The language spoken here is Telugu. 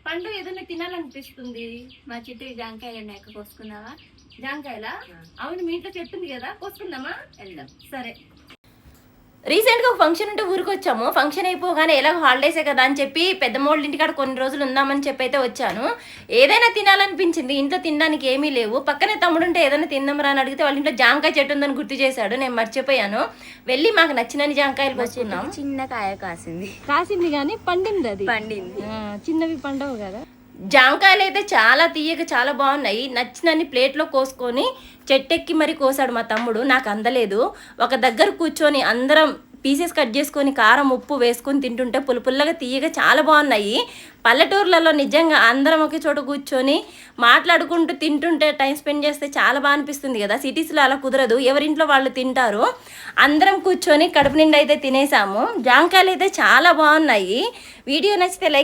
పండు ఏదైనా తినాలనిపిస్తుంది. మా చెట్టు జాంకాయలు ఉన్నాయి, కోసుకుందామా? జాంకాయలా? అవును, మీ ఇంట్లో చెట్టు ఉంది కదా, కోసుకుందామా? వెళ్దాం. సరే. రీసెంట్గా ఒక ఫంక్షన్ ఉంటే ఊరికి వచ్చాము. ఫంక్షన్ అయిపోగానే ఎలా హాలిడేసే కదా అని చెప్పి పెద్దమ్మోళ్ళ ఇంటికాడ కొన్ని రోజులు ఉందామని చెప్పి అయితే వచ్చాను. ఏదైనా తినాలనిపించింది, ఇంట్లో తినడానికి ఏమీ లేవు. పక్కనే తమ్ముడు ఉంటే ఏదైనా తిందామరా అని అడిగితే వాళ్ళ ఇంట్లో జాంకాయ చెట్టు ఉందని గుర్తు చేశాడు. నేను మర్చిపోయాను. వెళ్ళి మాకు నచ్చినన్ని జాంకాయలు కోసుకున్నాం. చిన్న కాయ కాసింది కానీ పండింది, అది పండింది. చిన్నవి పండవు కదా. జాంకాయలు అయితే చాలా తీయగా చాలా బాగున్నాయి. నచ్చినన్ని ప్లేట్లో కోసుకొని చెట్టెక్కి మరి కోసాడు మా తమ్ముడు. నాకు అందలేదు. ఒక దగ్గర కూర్చొని అందరం పీసెస్ కట్ చేసుకొని కారం ఉప్పు వేసుకొని తింటుంటే పుల్లగా తీయగా చాలా బాగున్నాయి. పల్లెటూర్లలో నిజంగా అందరం ఒకే చోట కూర్చొని మాట్లాడుకుంటూ తింటుంటే టైం స్పెండ్ చేస్తే చాలా బాగా అనిపిస్తుంది కదా. సిటీస్లో అలా కుదరదు, ఎవరింట్లో వాళ్ళు తింటారు. అందరం కూర్చొని కడుపు నిండా అయితే తినేసాము. జాంకాయలు అయితే చాలా బాగున్నాయి. వీడియో నచ్చితే లైక్